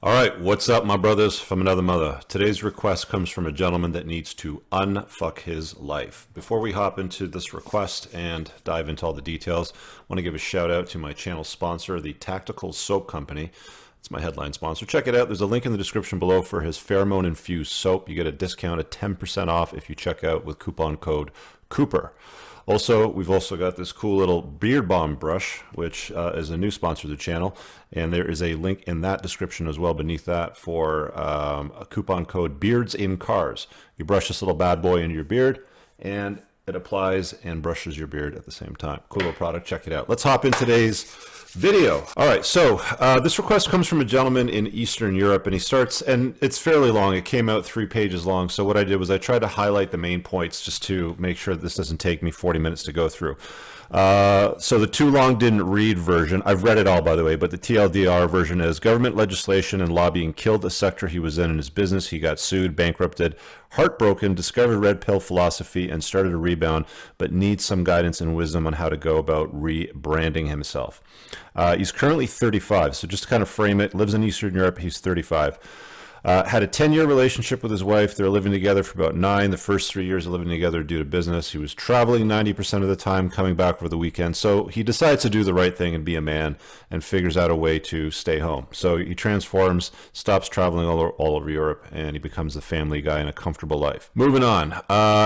All right, what's up, my brothers from another mother? Today's request comes from a gentleman that needs to unfuck his life. Before we hop into this request and dive into all the details, I want to give a shout out to my channel sponsor, the Tactical Soap Company. It's my headline sponsor. Check it out. There's a link in the description below for his pheromone infused soap. You get a discount of 10% off if you check out with coupon code Cooper. Also, we've also got this cool little beard balm brush, which is a new sponsor of the channel. And there is a link in that description as well beneath that for a coupon code Beards in Cars. You brush this little bad boy into your beard and it applies and brushes your beard at the same time. Cool little product. Check it out. Let's hop in today's video. All right, so this request comes from a gentleman in Eastern Europe, and he starts, and it's fairly long. It came out 3 pages long. So what I did was I tried to highlight the main points just to make sure that this doesn't take me 40 minutes to go through. So the too long didn't read version, I've read it all, by the way, but the TLDR version is: government legislation and lobbying killed the sector he was in his business. He got sued, bankrupted, heartbroken, discovered red pill philosophy, and started a rebound, but needs some guidance and wisdom on how to go about rebranding himself. He's currently 35, so just to kind of frame it, lives in Eastern Europe, he's 35. Had a 10-year relationship with his wife. They're living together for about 9. The first 3 years of living together due to business. He was traveling 90% of the time, coming back over the weekend. So he decides to do the right thing and be a man and figures out a way to stay home. So he transforms, stops traveling all over Europe, and he becomes a family guy in a comfortable life. Moving on.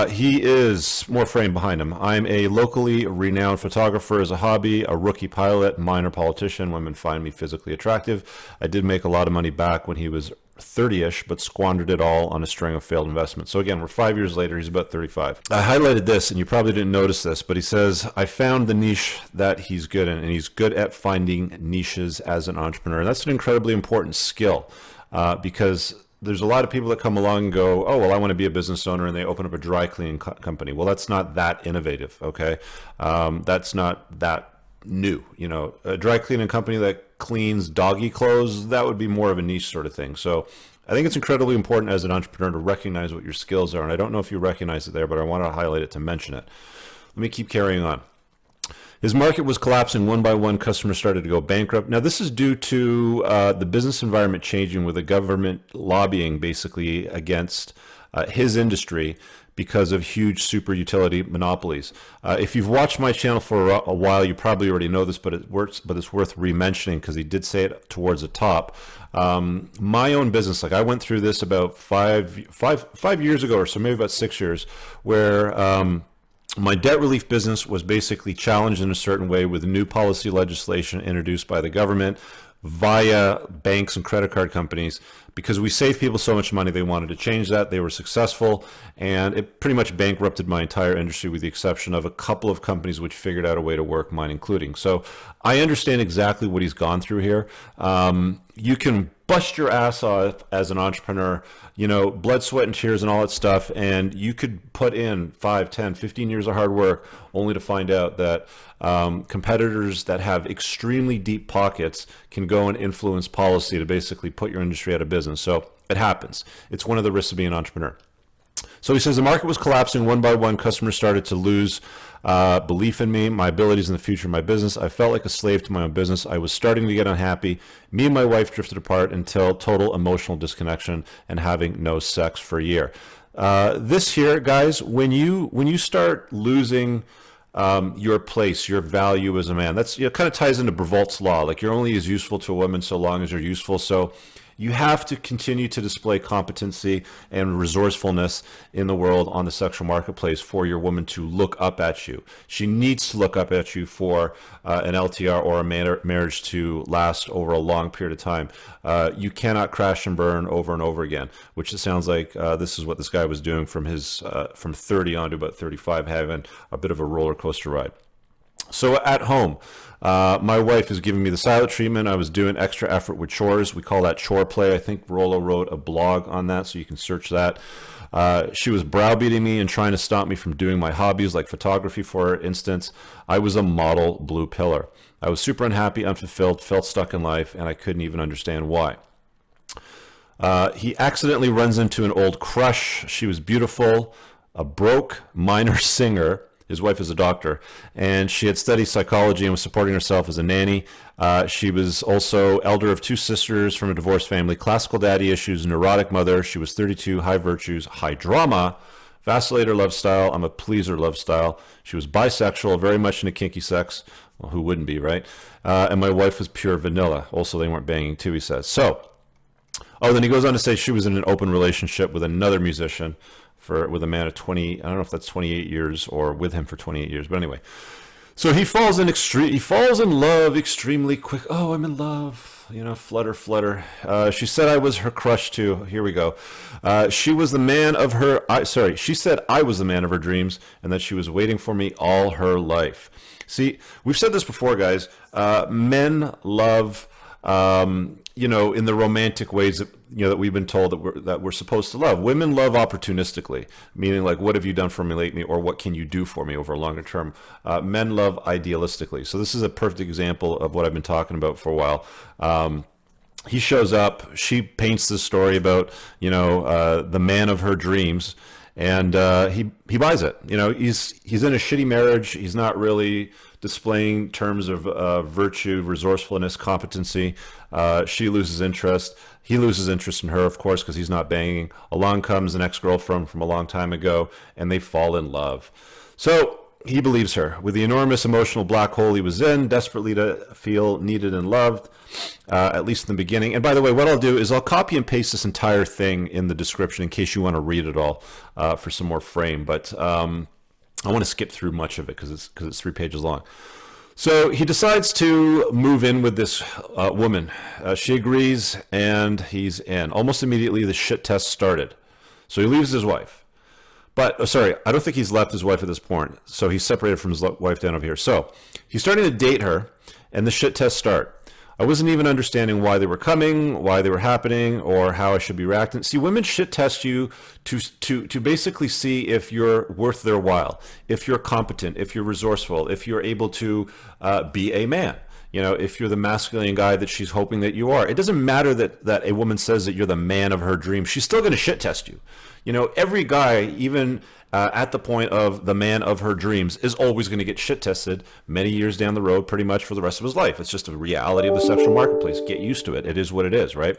He is, more frame behind him. I'm a locally renowned photographer as a hobby, a rookie pilot, minor politician. Women find me physically attractive. I did make a lot of money back when he was 30-ish, but squandered it all on a string of failed investments. So again, we're 5 years later, he's about 35. I highlighted this, and you probably didn't notice this, but he says, I found the niche that he's good in, and he's good at finding niches as an entrepreneur. And that's an incredibly important skill because there's a lot of people that come along and go, oh, well, I want to be a business owner, and they open up a dry cleaning company. Well, that's not that innovative, okay? That's not that new. You know, a dry cleaning company that cleans doggy clothes, that would be more of a niche sort of thing. So I think it's incredibly important as an entrepreneur to recognize what your skills are. And I don't know if you recognize it there, but I want to highlight it to mention it. Let me keep carrying on. His market was collapsing one by one. Customers started to go bankrupt. Now, this is due to the business environment changing with the government lobbying basically against his industry because of huge super utility monopolies. If you've watched my channel for a while, you probably already know this, but it's worth re-mentioning because he did say it towards the top. My own business, like I went through this about five years ago or so, maybe about 6 years, where my debt relief business was basically challenged in a certain way with new policy legislation introduced by the government via banks and credit card companies. Because we saved people so much money, they wanted to change that. They were successful, and it pretty much bankrupted my entire industry with the exception of a couple of companies which figured out a way to work, mine including. So I understand exactly what he's gone through here. You can bust your ass off as an entrepreneur, you know, blood, sweat, and tears and all that stuff, and you could put in 5, 10, 15 years of hard work only to find out that competitors that have extremely deep pockets can go and influence policy to basically put your industry out of business. So it happens. It's one of the risks of being an entrepreneur. So he says the market was collapsing one by one. Customers started to lose belief in me, my abilities in the future of my business. I felt like a slave to my own business. I was starting to get unhappy. Me and my wife drifted apart until total emotional disconnection and having no sex for a year. This here, guys, when you start losing your place, your value as a man, that's, you know, kind of ties into Brevolt's law. Like, you're only as useful to a woman so long as you're useful. So you have to continue to display competency and resourcefulness in the world on the sexual marketplace for your woman to look up at you. She needs to look up at you for an LTR or a marriage to last over a long period of time. You cannot crash and burn over and over again, which it sounds like this is what this guy was doing from his from 30 on to about 35, having a bit of a roller coaster ride. So at home, my wife is giving me the silent treatment. I was doing extra effort with chores. We call that chore play. I think Rollo wrote a blog on that, so you can search that. She was browbeating me and trying to stop me from doing my hobbies like photography, for instance. I was a model blue pillar. I was super unhappy, unfulfilled, felt stuck in life, and I couldn't even understand why. He accidentally runs into an old crush. She was beautiful, a broke minor singer. His wife is a doctor, and she had studied psychology and was supporting herself as a nanny. She was also elder of 2 sisters from a divorced family, classical daddy issues, neurotic mother. She was 32, high virtues, high drama, vacillator love style. I'm a pleaser love style. She was bisexual, very much into kinky sex. Well, who wouldn't be, right? And my wife was pure vanilla. Also, they weren't banging too, he says. So, then he goes on to say she was in an open relationship with another musician with a man of 20, I don't know if that's 28 years or with him for 28 years, but anyway. So he falls in love extremely quick. Oh, I'm in love. Flutter. She said I was her crush too. Here we go. She was the man of her, she said I was the man of her dreams and that she was waiting for me all her life. See, we've said this before, guys. Men love, in the romantic ways that we've been told that we're supposed to love. Women love opportunistically, meaning like, what have you done for me lately, or what can you do for me over a longer term? Men love idealistically. So this is a perfect example of what I've been talking about for a while. He shows up. She paints this story about the man of her dreams, and he buys it. He's in a shitty marriage. He's not really displaying terms of virtue, resourcefulness, competency. She loses interest. He loses interest in her, of course, because he's not banging. Along comes an ex-girlfriend from a long time ago, and they fall in love. So he believes her. With the enormous emotional black hole he was in, desperately to feel needed and loved, at least in the beginning. And by the way, what I'll do is I'll copy and paste this entire thing in the description in case you want to read it all for some more frame. But I want to skip through much of it because it's 3 pages long. So he decides to move in with this woman. She agrees, and he's in. Almost immediately, the shit test started. So he leaves his wife. But, I don't think he's left his wife at this point. So he's separated from his wife down over here. So he's starting to date her, and the shit tests start. I wasn't even understanding why they were coming, why they were happening, or how I should be reacting. See, women shit test you to basically see if you're worth their while, if you're competent, if you're resourceful, if you're able to be a man. If you're the masculine guy that she's hoping that you are. It doesn't matter that a woman says that you're the man of her dreams. She's still going to shit test you. Every guy, even at the point of the man of her dreams, is always going to get shit tested many years down the road, pretty much for the rest of his life. It's just a reality of the sexual marketplace. Get used to it. It is what it is, right?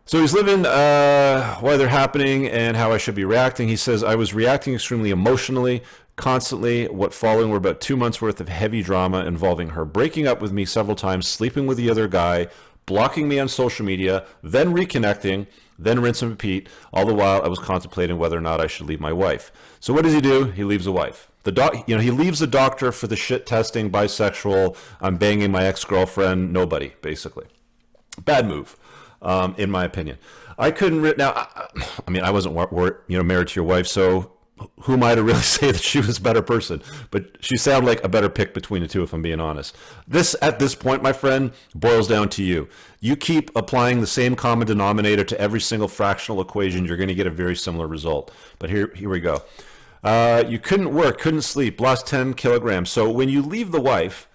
So he's living why they're happening and how I should be reacting. He says, I was reacting extremely emotionally, constantly. What following were about 2 months worth of heavy drama involving her breaking up with me several times, sleeping with the other guy, blocking me on social media, then reconnecting, then rinse and repeat. All the while I was contemplating whether or not I should leave my wife. So what does he do? He leaves the wife. He leaves the doctor for the shit testing, bisexual, I'm banging my ex-girlfriend, nobody, basically. Bad move, in my opinion. I couldn't, now, I wasn't married to your wife, so who am I to really say that she was a better person? But she sounded like a better pick between the two, if I'm being honest. At this point, my friend, boils down to you. You keep applying the same common denominator to every single fractional equation, you're going to get a very similar result. But here we go. You couldn't work, couldn't sleep, lost 10 kilograms. So when you leave the wife,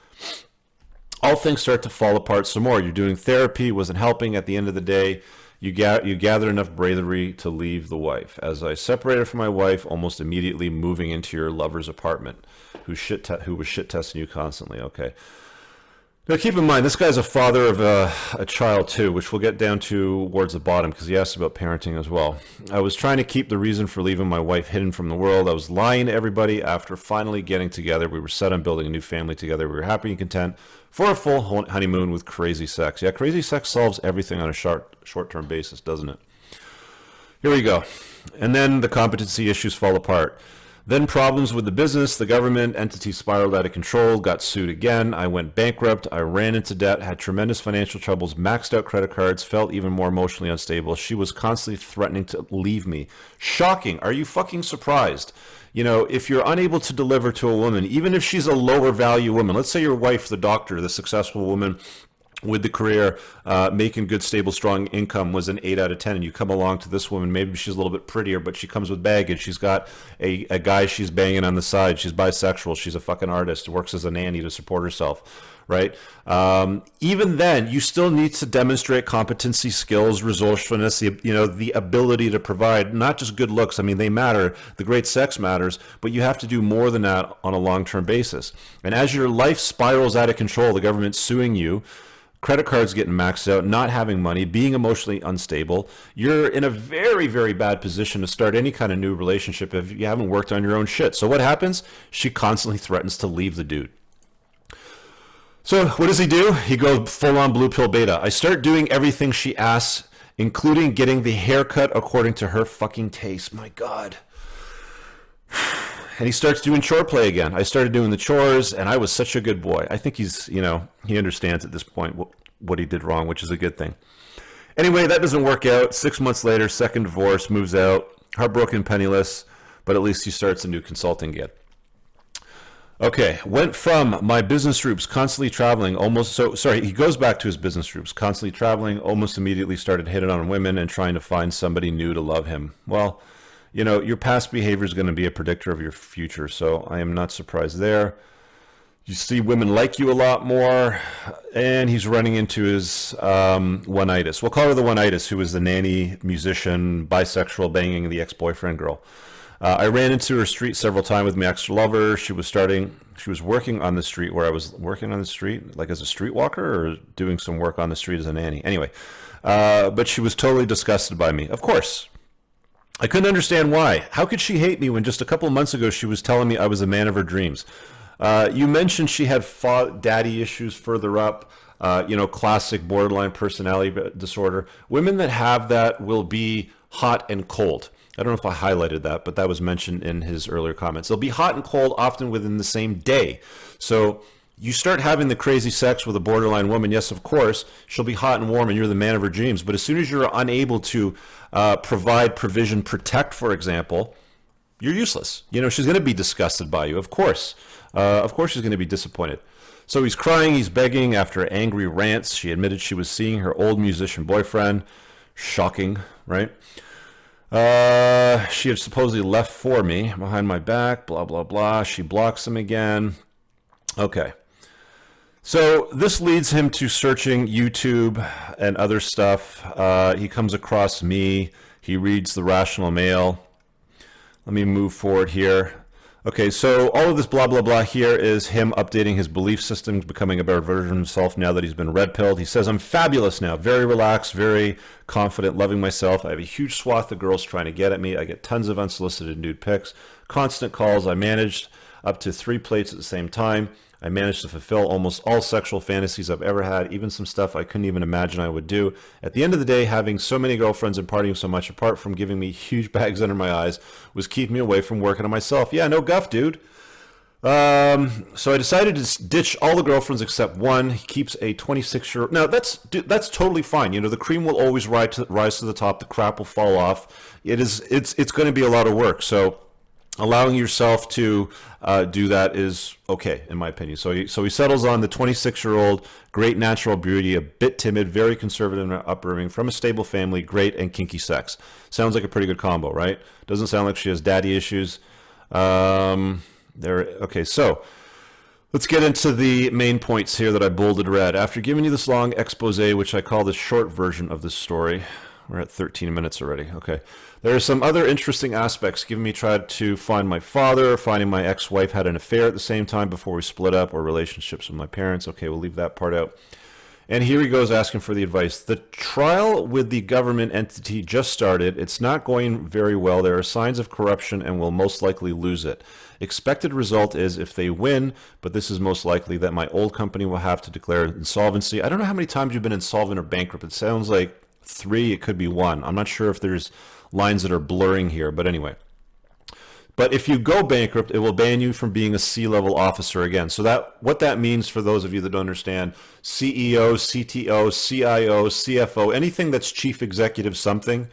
all things start to fall apart some more. You're doing therapy, wasn't helping. At the end of the day, you gathered enough bravery to leave the wife. As I separated from my wife, almost immediately moving into your lover's apartment, who was shit testing you constantly. Okay. Now keep in mind, this guy's a father of a child too, which we'll get down towards the bottom because he asked about parenting as well. I was trying to keep the reason for leaving my wife hidden from the world. I was lying to everybody. After finally getting together, we were set on building a new family together. We were happy and content for a full honeymoon with crazy sex. Yeah, crazy sex solves everything on a short-term basis, doesn't it? Here we go. And then the competency issues fall apart. Then problems with the business, the government entity spiraled out of control, got sued again. I went bankrupt. I ran into debt, had tremendous financial troubles, maxed out credit cards, felt even more emotionally unstable. She was constantly threatening to leave me. Shocking. Are you fucking surprised? If you're unable to deliver to a woman, even if she's a lower value woman, let's say your wife, the doctor, the successful woman, with the career, making good, stable, strong income was an 8 out of 10. And you come along to this woman, maybe she's a little bit prettier, but she comes with baggage. She's got a guy she's banging on the side. She's bisexual. She's a fucking artist, works as a nanny to support herself, right? Even then, you still need to demonstrate competency, skills, resourcefulness, the ability to provide, not just good looks. I mean, they matter. The great sex matters, but you have to do more than that on a long-term basis. And as your life spirals out of control, the government's suing you, credit cards getting maxed out, not having money, being emotionally unstable, you're in a very, very bad position to start any kind of new relationship if you haven't worked on your own shit. So what happens? She constantly threatens to leave the dude. So what does he do? He goes full-on blue pill beta. I start doing everything she asks, including getting the haircut according to her fucking taste. My God. And he starts doing chore play again. I started doing the chores, and I was such a good boy. I think he's, he understands at this point what he did wrong, which is a good thing. Anyway, that doesn't work out. 6 months later, second divorce, moves out, heartbroken, penniless, but at least he starts a new consulting gig. Okay, went from my business roots, constantly traveling, he goes back to his business roots, constantly traveling, almost immediately started hitting on women and trying to find somebody new to love him. Well, your past behavior is going to be a predictor of your future, so I am not surprised there. You see women like you a lot more, and he's running into his one-itis. We'll call her the one-itis, who is the nanny, musician, bisexual, banging the ex-boyfriend girl. I ran into her street several times with my ex-lover. She was working on the street where I was working on the street, like as a streetwalker, or doing some work on the street as a nanny. Anyway, but she was totally disgusted by me. Of course. I couldn't understand why. How could she hate me when just a couple of months ago she was telling me I was the man of her dreams? You mentioned she had daddy issues further up, classic borderline personality disorder. Women that have that will be hot and cold. I don't know if I highlighted that, but that was mentioned in his earlier comments. They'll be hot and cold often within the same day. So you start having the crazy sex with a borderline woman, yes, of course, she'll be hot and warm and you're the man of her dreams. But as soon as you're unable to provide, provision, protect, for example, you're useless. She's going to be disgusted by you, of course. Of course she's going to be disappointed. So he's crying, he's begging after angry rants. She admitted she was seeing her old musician boyfriend. Shocking, right? She had supposedly left for me behind my back, blah, blah, blah. She blocks him again. Okay. So this leads him to searching YouTube and other stuff. He comes across me. He reads the Rational Mail. Let me move forward here. Okay, so all of this blah, blah, blah here is him updating his belief systems, becoming a better version of himself now that he's been red-pilled. He says, I'm fabulous now, very relaxed, very confident, loving myself. I have a huge swath of girls trying to get at me. I get tons of unsolicited nude pics, constant calls. I managed up to 3 plates at the same time. I managed to fulfill almost all sexual fantasies I've ever had, even some stuff I couldn't even imagine I would do. At the end of the day, having so many girlfriends and partying so much, apart from giving me huge bags under my eyes, was keeping me away from working on myself. Yeah, no guff, dude. So I decided to ditch all the girlfriends except one. He keeps a 26-year-old. Now, that's totally fine. The cream will always rise to the top. The crap will fall off. It's going to be a lot of work. So allowing yourself to do that is okay, in my opinion. So he settles on the 26-year-old, great natural beauty, a bit timid, very conservative in her upbringing, from a stable family, great and kinky sex. Sounds like a pretty good combo, right? Doesn't sound like she has daddy issues. Okay, so let's get into the main points here that I bolded red. After giving you this long expose, which I call the short version of this story, we're at 13 minutes already. Okay. There are some other interesting aspects. Given me tried to find my father, finding my ex-wife had an affair at the same time before we split up, or relationships with my parents. Okay, we'll leave that part out. And here he goes asking for the advice. The trial with the government entity just started. It's not going very well. There are signs of corruption and will most likely lose it. Expected result is if they win, but this is most likely that my old company will have to declare insolvency. I don't know how many times you've been insolvent or bankrupt. It sounds like 3, it could be 1. I'm not sure if there's lines that are blurring here, but anyway. But if you go bankrupt, it will ban you from being a C-level officer again. So what that means, for those of you that don't understand, CEO, CTO, CIO, CFO, anything that's chief executive something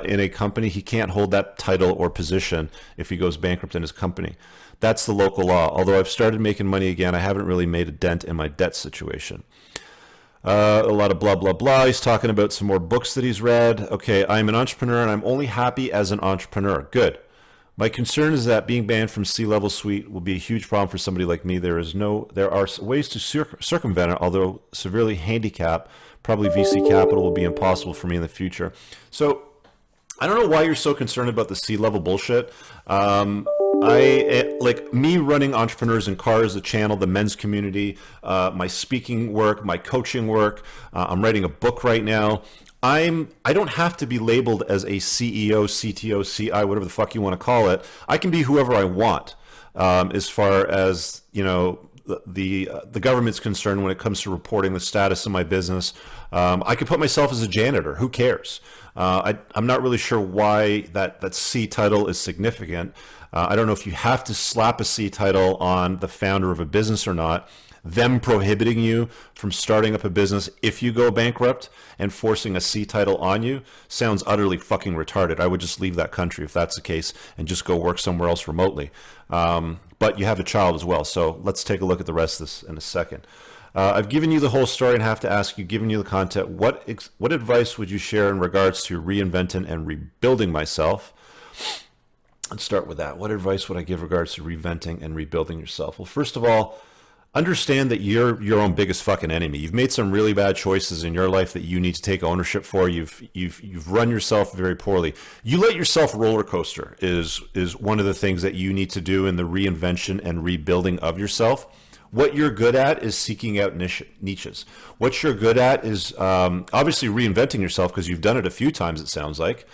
in a company, he can't hold that title or position if he goes bankrupt in his company. That's the local law. Although I've started making money again, I haven't really made a dent in my debt situation. A lot of blah, blah, blah. He's talking about some more books that he's read. Okay, I'm an entrepreneur and I'm only happy as an entrepreneur. Good. My concern is that being banned from C-level suite will be a huge problem for somebody like me. There are ways to circumvent it, although severely handicapped. Probably VC capital will be impossible for me in the future. So I don't know why you're so concerned about the C-level bullshit. Like me running Entrepreneurs in Cars, the channel, the men's community, my speaking work, my coaching work. I'm writing a book right now. I don't have to be labeled as a CEO, CTO, CI, whatever the fuck you want to call it. I can be whoever I want, as far as, you know, the government's concerned when it comes to reporting the status of my business. I could put myself as a janitor. Who cares? I'm not really sure why that C title is significant. I don't know if you have to slap a C title on the founder of a business or not. Them prohibiting you from starting up a business if you go bankrupt and forcing a C title on you sounds utterly fucking retarded. I would just leave that country if that's the case and just go work somewhere else remotely. But you have a child as well, so let's take a look at the rest of this in a second. I've given you the whole story and have to ask you, given you the content, what advice would you share in regards to reinventing and rebuilding myself? Let's start with that. What advice would I give in regards to reinventing and rebuilding yourself? Well, first of all, understand that you're your own biggest fucking enemy. You've made some really bad choices in your life that you need to take ownership for. You've run yourself very poorly. You let yourself roller coaster is one of the things that you need to do in the reinvention and rebuilding of yourself. What you're good at is seeking out niches. What you're good at is obviously reinventing yourself, because you've done it a few times, it sounds like.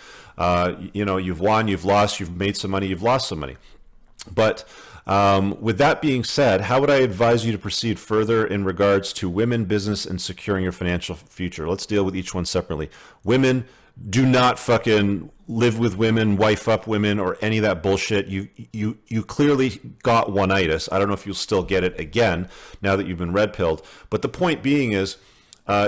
You know, you've won, you've lost, you've made some money, you've lost some money. But with that being said, how would I advise you to proceed further in regards to women, business, and securing your financial future? Let's deal with each one separately. Women, do not fucking live with women, wife up women, or any of that bullshit. You clearly got one-itis. I don't know if you'll still get it again now that you've been red-pilled. But the point being is,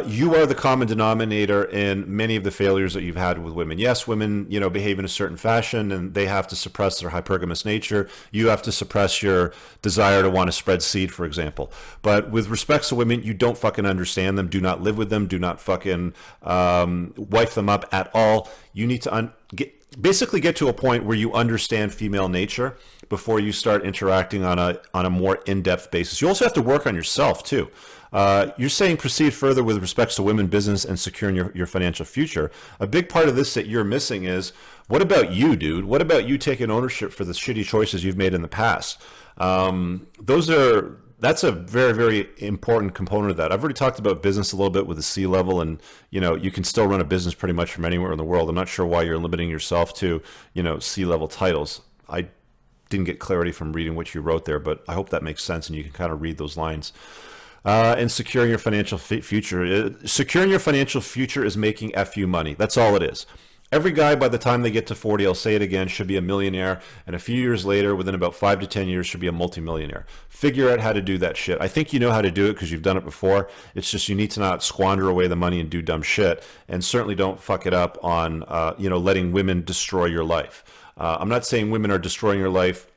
you are the common denominator in many of the failures that you've had with women. Yes, women, you know, behave in a certain fashion and they have to suppress their hypergamous nature. You have to suppress your desire to want to spread seed, for example. But with respects to women, you don't fucking understand them. Do not live with them. Do not fucking wife them up at all. You need to basically get to a point where you understand female nature before you start interacting on a more in-depth basis. You also have to work on yourself too. You're saying proceed further with respects to women, business, and securing your financial future. A big part of this that you're missing is, what about you, dude? What about you taking ownership for the shitty choices you've made in the past? That's a very, very important component of that. I've already talked about business a little bit with the C level, and you know, you can still run a business pretty much from anywhere in the world. I'm not sure why you're limiting yourself to, you know, C level titles. I didn't get clarity from reading what you wrote there, but I hope that makes sense and you can kind of read those lines. And securing your financial future. Securing your financial future is making FU money. That's all it is. Every guy, by the time they get to 40, I'll say it again, should be a millionaire. And a few years later, within about 5 to 10 years, should be a multimillionaire. Figure out how to do that shit. I think you know how to do it because you've done it before. It's just you need to not squander away the money and do dumb shit. And certainly don't fuck it up on, you know, letting women destroy your life. I'm not saying women are destroying your life,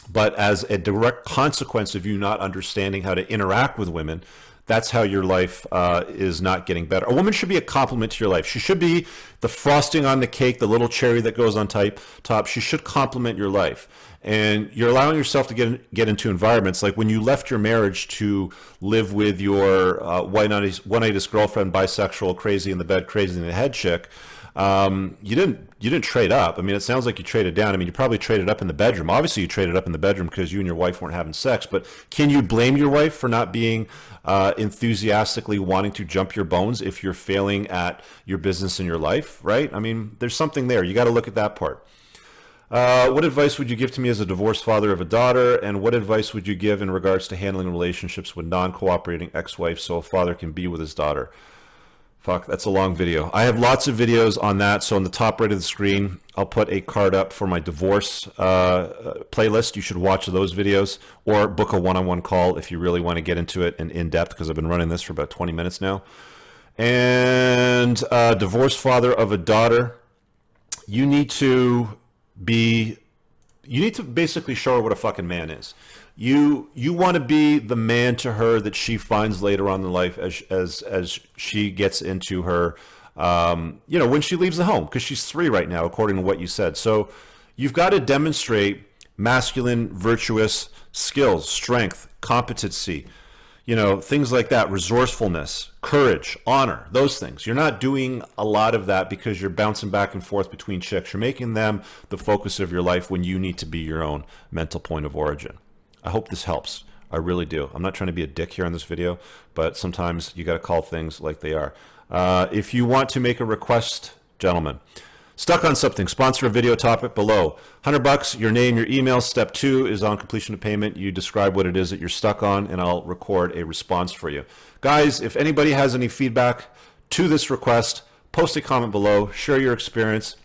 but as a direct consequence of you not understanding how to interact with women, that's how your life is not getting better. A woman should be a complement to your life. She should be the frosting on the cake, the little cherry that goes on top. She should complement your life. And you're allowing yourself to get into environments like when you left your marriage to live with your one-night girlfriend, bisexual, crazy in the bed, crazy in the head chick. You didn't trade up. I mean, it sounds like you traded down. I mean, you probably traded up in the bedroom. Obviously, you traded up in the bedroom because you and your wife weren't having sex. But can you blame your wife for not being enthusiastically wanting to jump your bones if you're failing at your business and your life, right? I mean, there's something there. You got to look at that part. What advice would you give to me as a divorced father of a daughter? And what advice would you give in regards to handling relationships with non-cooperating ex-wife so a father can be with his daughter? Fuck, that's a long video. I have lots of videos on that. So on the top right of the screen, I'll put a card up for my divorce playlist. You should watch those videos or book a one-on-one call if you really want to get into it and in depth, because I've been running this for about 20 minutes now. And divorced father of a daughter, you need to basically show her what a fucking man is. You want to be the man to her that she finds later on in life as she gets into her, when she leaves the home, because she's 3 right now, according to what you said. So you've got to demonstrate masculine, virtuous skills, strength, competency, things like that, resourcefulness, courage, honor, those things. You're not doing a lot of that because you're bouncing back and forth between chicks. You're making them the focus of your life when you need to be your own mental point of origin. I hope this helps. I really do. I'm not trying to be a dick here in this video, but sometimes you got to call things like they are. If you want to make a request, gentlemen, stuck on something, sponsor a video topic below. $100, your name, your email. Step 2 is on completion of payment. You describe what it is that you're stuck on, and I'll record a response for you. Guys, if anybody has any feedback to this request, post a comment below, share your experience.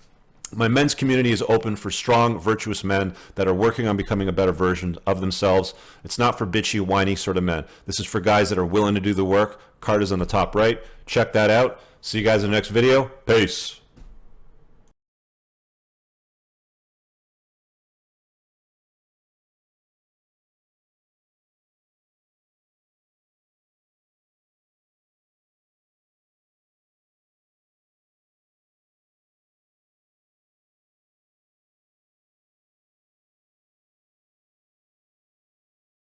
My men's community is open for strong, virtuous men that are working on becoming a better version of themselves. It's not for bitchy, whiny sort of men. This is for guys that are willing to do the work. Card is on the top right. Check that out. See you guys in the next video. Peace.